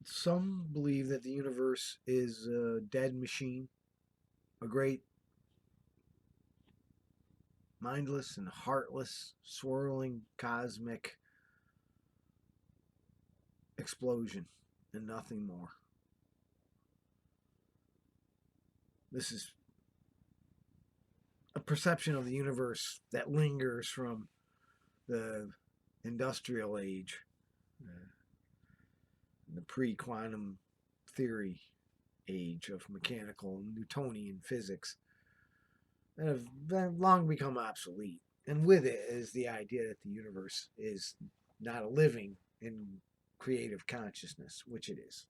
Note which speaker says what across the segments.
Speaker 1: Some believe that the universe is a dead machine, a great mindless and heartless, swirling cosmic explosion and nothing more. This is a perception of the universe that lingers from the industrial age, uh, the pre quantum theory age of mechanical Newtonian physics that have long become obsolete. And with it is the idea that the universe is not a living and creative consciousness, which it is.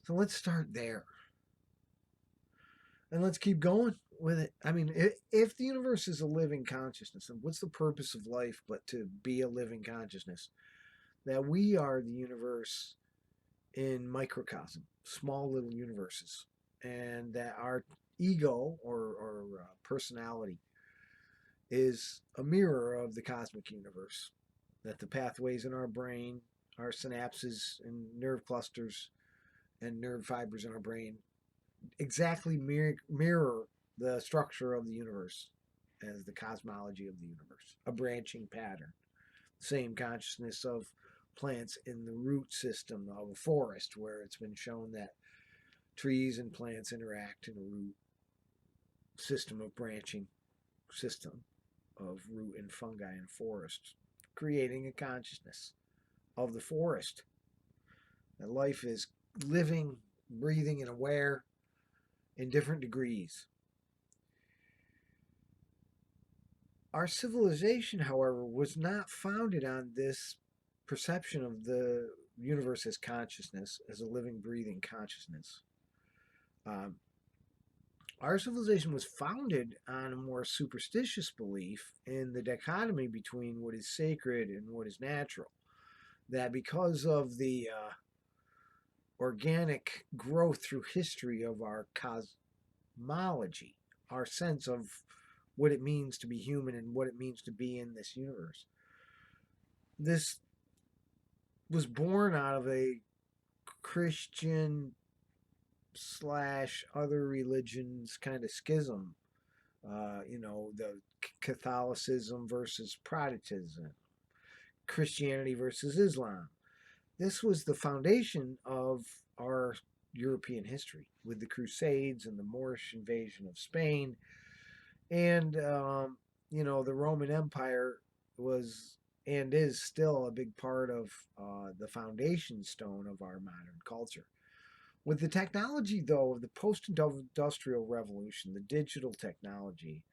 Speaker 1: So let's start there. And let's keep going with it. I mean, if the universe is a living consciousness, then what's the purpose of life but to be a living consciousness? That we are the universe in microcosm, small little universes, and that our ego or personality is a mirror of the cosmic universe. That the pathways in our brain, our synapses and nerve clusters and nerve fibers in our brain exactly mirror the structure of the universe as the cosmology of the universe, a branching pattern. Same consciousness of plants in the root system of a forest, where it's been shown that trees and plants interact in a root system of branching system of root and fungi in forests, creating a consciousness of the forest. That life is living, breathing, and aware in different degrees. Our civilization, however, was not founded on this perception of the universe as consciousness, as a living, breathing consciousness. Um, our civilization was founded on a more superstitious belief in the dichotomy between what is sacred and what is natural. That because of the organic growth through history of our cosmology, our sense of what it means to be human and what it means to be in this universe, this was born out of a Christian slash other religions kind of schism. The Catholicism versus Protestantism, Christianity versus Islam. This was the foundation of our European history with the Crusades and the Moorish invasion of Spain. And, the Roman Empire was and is still a big part of the foundation stone of our modern culture. With the technology, though, of the post industrial revolution, the digital technology,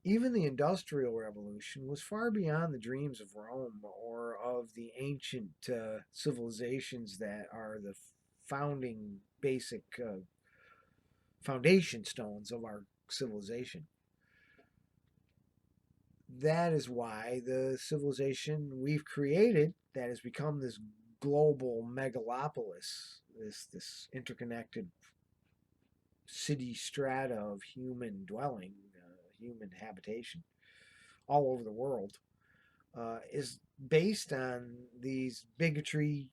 Speaker 1: even the Industrial Revolution was far beyond the dreams of Rome or of the ancient civilizations that are the founding basic foundation stones of our civilization. That is why the civilization we've created, that has become this global megalopolis, this interconnected city strata of human dwelling, human habitation all over the world, is based on these bigotry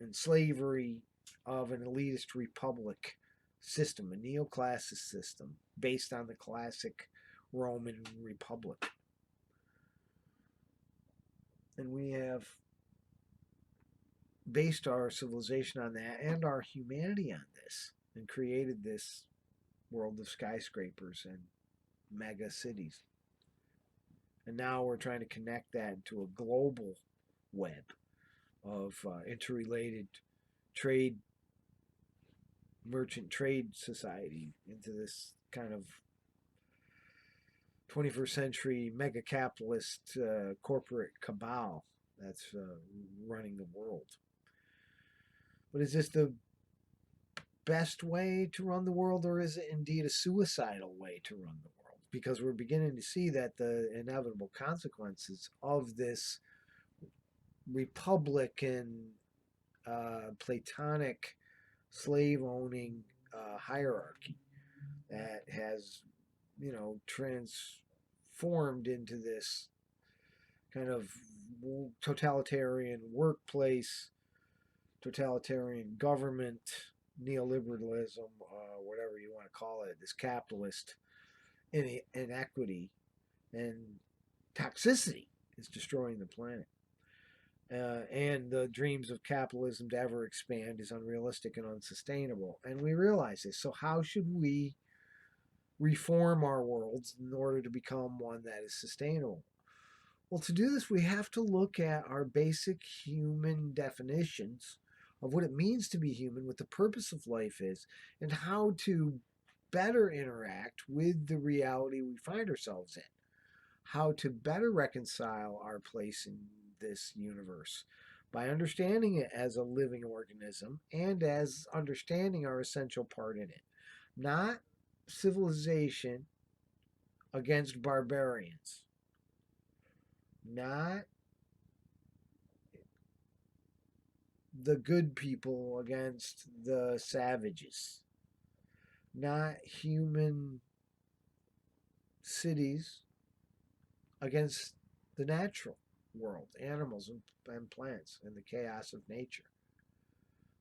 Speaker 1: and slavery of an elitist republic system, a neoclassicist system based on the classic Roman Republic. And we have based our civilization on that and our humanity on this and created this world of skyscrapers and mega cities. And now we're trying to connect that into a global web of interrelated trade, merchant trade society into this kind of 21st century mega capitalist corporate cabal that's running the world. But is this the best way to run the world, or is it indeed a suicidal way to run the world? Because we're beginning to see that the inevitable consequences of this Republican, Platonic, slave owning hierarchy that has, transformed into this kind of totalitarian workplace totalitarian government, neoliberalism, whatever you want to call it, this capitalist inequity and toxicity is destroying the planet. And the dreams of capitalism to ever expand is unrealistic and unsustainable. And we realize this. So, how should we reform our worlds in order to become one that is sustainable? Well, to do this, we have to look at our basic human definitions of what it means to be human, what the purpose of life is, and how to better interact with the reality we find ourselves in, how to better reconcile our place in this universe by understanding it as a living organism and as understanding our essential part in it. Not civilization against barbarians, not the good people against the savages, not human cities against the natural world, animals and plants, and the chaos of nature.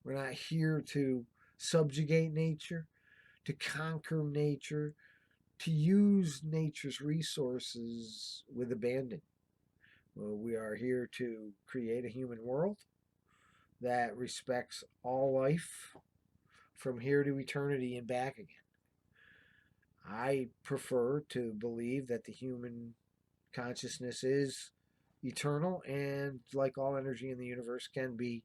Speaker 1: We're not here to subjugate nature, to conquer nature, to use nature's resources with abandon. Well, we are here to create a human world that respects all life from here to eternity and back again. I prefer to believe that the human consciousness is eternal and, like all energy in the universe, can be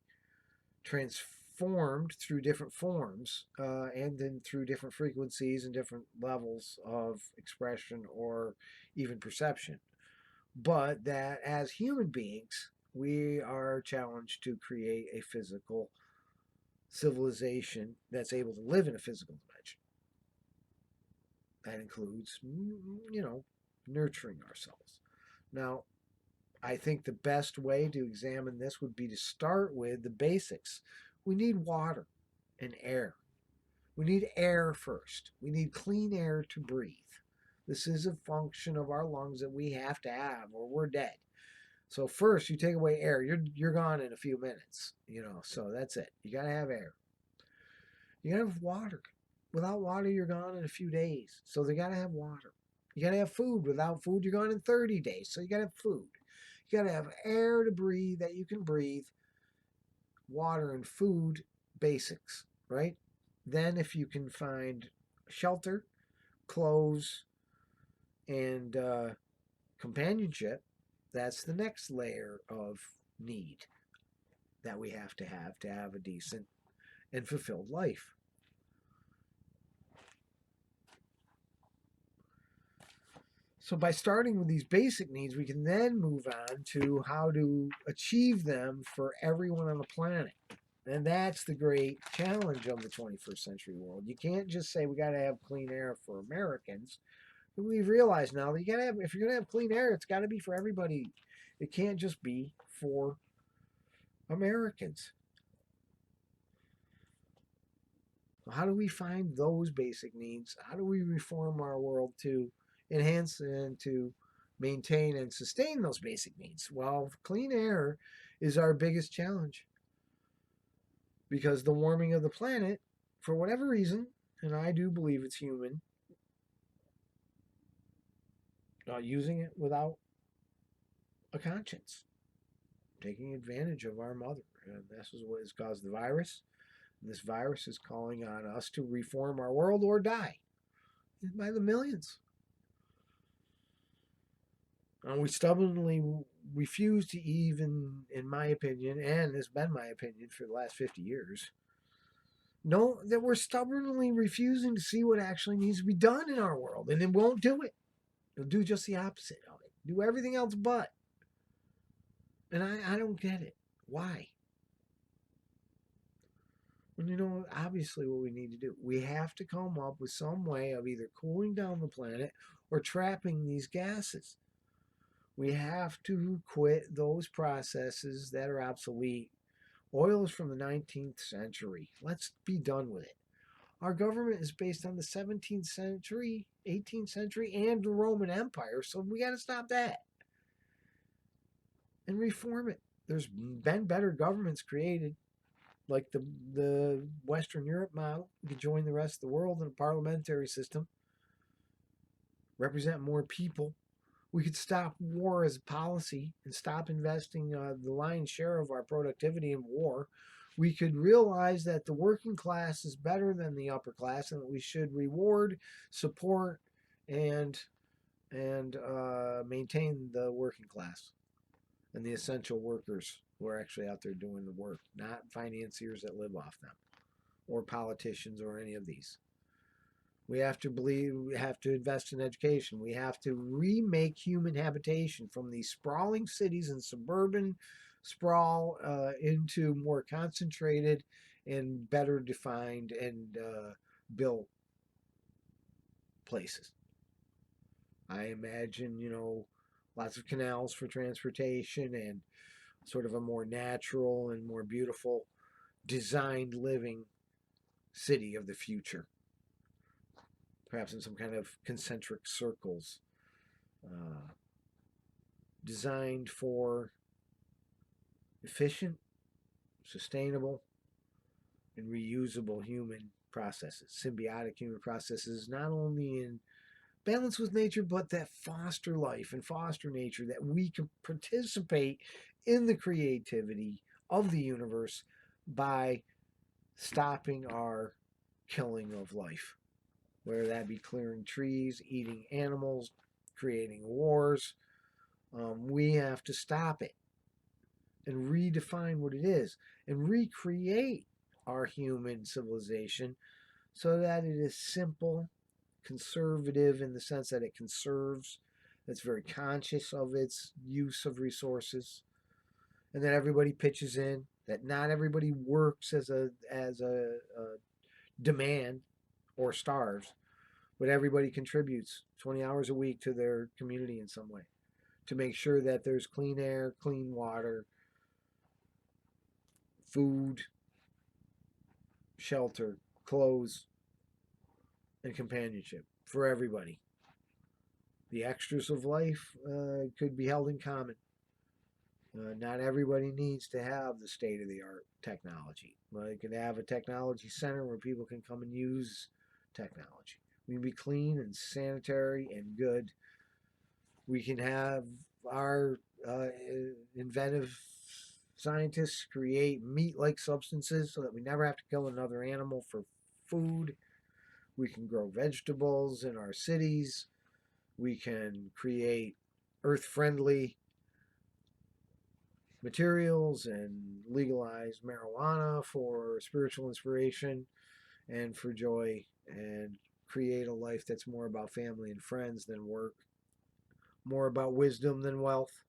Speaker 1: transformed through different forms and then through different frequencies and different levels of expression or even perception. But that as human beings, we are challenged to create a physical civilization that's able to live in a physical dimension. That includes, nurturing ourselves. Now, I think the best way to examine this would be to start with the basics. We need water and air. We need air first. We need clean air to breathe. This is a function of our lungs that we have to have or we're dead. So first you take away air, you're gone in a few minutes, so that's it. You got to have air. You got to have water. Without water you're gone in a few days. So they got to have water. You got to have food. Without food you're gone in 30 days. So you got to have food. You got to have air to breathe that you can breathe, water and food, basics, right? Then if you can find shelter, clothes, and companionship, that's the next layer of need that we have to have a decent and fulfilled life. So by starting with these basic needs, we can then move on to how to achieve them for everyone on the planet. And that's the great challenge of the 21st century world. You can't just say we got to have clean air for Americans. We've realized now that you got to have, if you're going to have clean air, it's got to be for everybody. It can't just be for Americans. How do we find those basic needs? How do we reform our world to enhance and to maintain and sustain those basic needs? Well, clean air is our biggest challenge because the warming of the planet, for whatever reason, and I do believe it's human, using it without a conscience, taking advantage of our mother. And this is what has caused the virus. And this virus is calling on us to reform our world or die by the millions. And we stubbornly refuse to even, in my opinion, and it's been my opinion for the last 50 years, know that we're stubbornly refusing to see what actually needs to be done in our world. And it won't do it. It'll do just the opposite of it. Do everything else but. And I don't get it. Why? And obviously what we need to do, we have to come up with some way of either cooling down the planet or trapping these gases. We have to quit those processes that are obsolete. Oil is from the 19th century. Let's be done with it. Our government is based on the 17th century, 18th century, and the Roman Empire, so we got to stop that and reform it. There's been better governments created, like the Western Europe model. We could join the rest of the world in a parliamentary system, represent more people. We could stop war as a policy and stop investing the lion's share of our productivity in war. We could realize that the working class is better than the upper class, and that we should reward, support, and maintain the working class and the essential workers who are actually out there doing the work, not financiers that live off them, or politicians, or any of these. We have to believe, we have to invest in education. We have to remake human habitation from these sprawling cities and suburban sprawl into more concentrated and better defined and built places. I imagine, lots of canals for transportation and sort of a more natural and more beautiful designed living city of the future. Perhaps in some kind of concentric circles, designed for efficient, sustainable, and reusable human processes, symbiotic human processes, not only in balance with nature, but that foster life and foster nature, that we can participate in the creativity of the universe by stopping our killing of life, whether that be clearing trees, eating animals, creating wars. We have to stop it and redefine what it is and recreate our human civilization so that it is simple, conservative in the sense that it conserves, it's very conscious of its use of resources, and that everybody pitches in, that not everybody works as a demand or starves, but everybody contributes 20 hours a week to their community in some way to make sure that there's clean air, clean water, food, shelter, clothes, and companionship for everybody. The extras of life could be held in common. Not everybody needs to have the state of the art technology. You could have a technology center where people can come and use technology. We can be clean and sanitary and good. We can have our inventive scientists create meat-like substances so that we never have to kill another animal for food. We can grow vegetables in our cities. We can create earth-friendly materials and legalize marijuana for spiritual inspiration and for joy, and create a life that's more about family and friends than work, more about wisdom than wealth,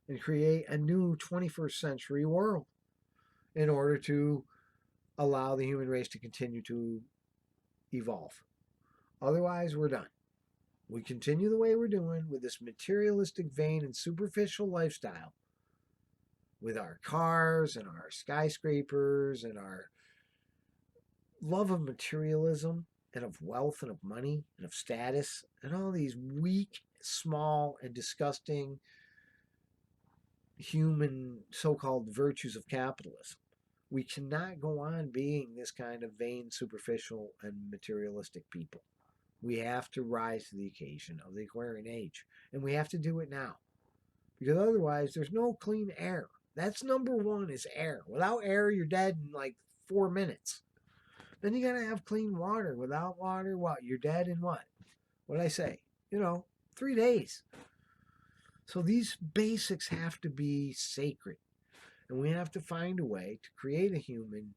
Speaker 1: and create a new 21st century world in order to allow the human race to continue to evolve. Otherwise, we're done. We continue the way we're doing with this materialistic, vain, and superficial lifestyle, with our cars and our skyscrapers and our love of materialism and of wealth and of money and of status and all these weak, small, and disgusting human so-called virtues of capitalism. We cannot go on being this kind of vain, superficial, and materialistic people. We have to rise to the occasion of the Aquarian age, and we have to do it now, because otherwise there's no clean air. That's number one, is air. Without air, you're dead in like 4 minutes. Then you gotta have clean water. Without water, what? You're dead in what? What'd I say? 3 days. So these basics have to be sacred. And we have to find a way to create a human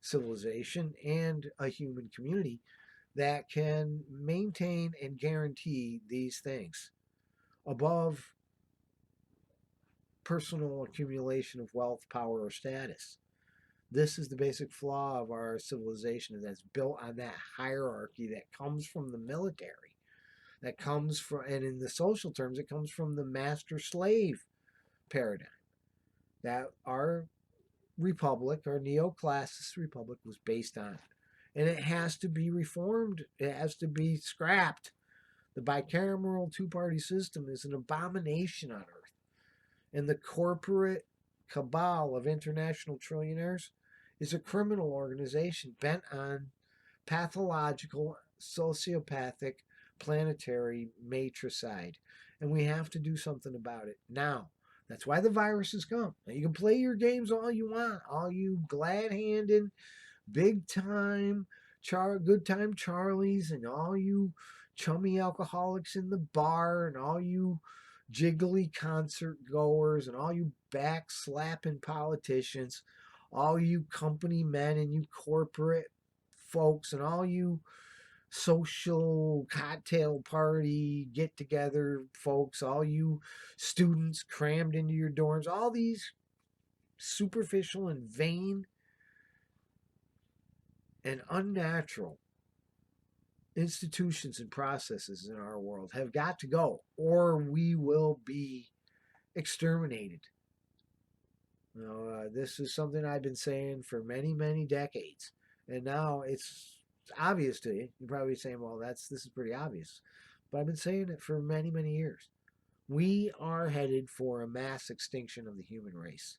Speaker 1: civilization and a human community that can maintain and guarantee these things above personal accumulation of wealth, power, or status. This is the basic flaw of our civilization, that's built on that hierarchy that comes from the military, that comes from, and in the social terms, it comes from the master-slave paradigm that our republic, our neoclassicist republic, was based on. And it has to be reformed. It has to be scrapped. The bicameral two-party system is an abomination on earth. And the corporate cabal of international trillionaires is a criminal organization bent on pathological, sociopathic, planetary matricide. And we have to do something about it now. That's why the viruses come. Now, you can play your games all you want, all you glad handed, big time, good time Charlies, and all you chummy alcoholics in the bar, and all you jiggly concert goers, and all you back slapping politicians, all you company men and you corporate folks, and all you social cocktail party get together folks, all you students crammed into your dorms, all these superficial and vain and unnatural institutions and processes in our world have got to go, or we will be exterminated. This is something I've been saying for many, many decades, and now it's obvious to you. You're probably saying, "Well, this is pretty obvious," but I've been saying it for many, many years. We are headed for a mass extinction of the human race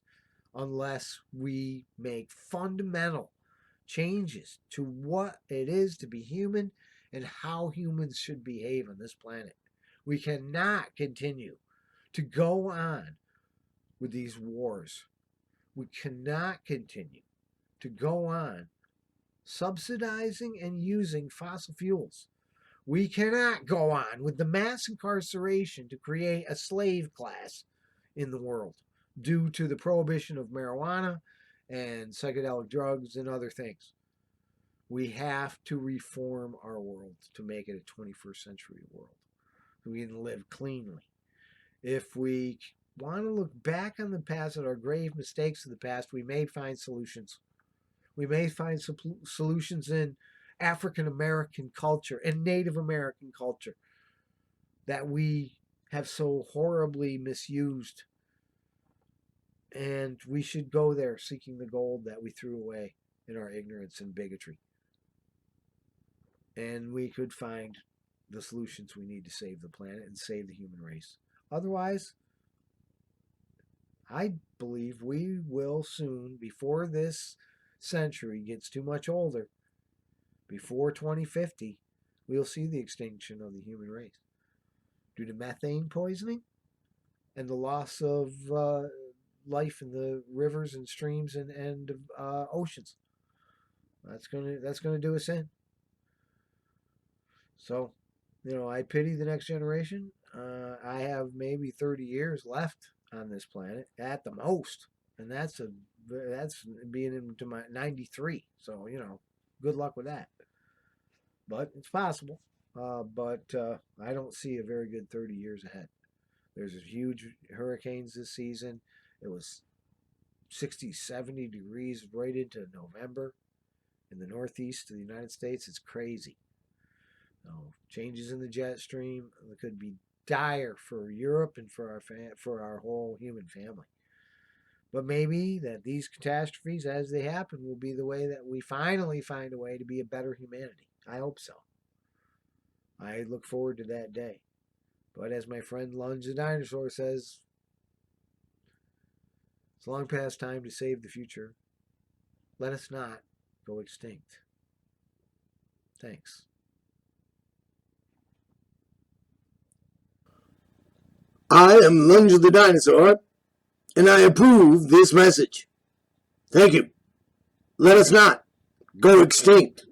Speaker 1: unless we make fundamental changes to what it is to be human and how humans should behave on this planet. We cannot continue to go on with these wars. We cannot continue to go on subsidizing and using fossil fuels. We cannot go on with the mass incarceration to create a slave class in the world due to the prohibition of marijuana and psychedelic drugs and other things. We have to reform our world to make it a 21st century world. We can live cleanly. If we want to look back on the past at our grave mistakes of the past, we may find solutions. We may find solutions in African American culture and Native American culture that we have so horribly misused. And we should go there seeking the gold that we threw away in our ignorance and bigotry. And we could find the solutions we need to save the planet and save the human race. Otherwise, I believe we will soon, before this century gets too much older, before 2050, we'll see the extinction of the human race due to methane poisoning and the loss of life in the rivers and streams and oceans. That's gonna do us in. So, I pity the next generation. I have maybe 30 years left on this planet at the most, and that's being into my 93. So good luck with that. But it's possible. But I don't see a very good 30 years ahead. There's huge hurricanes this season. It was 60, 70 degrees right into November in the northeast of the United States. It's crazy. Changes in the jet stream could be dire for Europe and for our whole human family. But maybe that these catastrophes, as they happen, will be the way that we finally find a way to be a better humanity. I hope so. I look forward to that day. But as my friend Lunge the dinosaur says, it's long past time to save the future. Let us not go extinct. Thanks.
Speaker 2: I am Lunge the dinosaur, and I approve this message. Thank you. Let us not go extinct.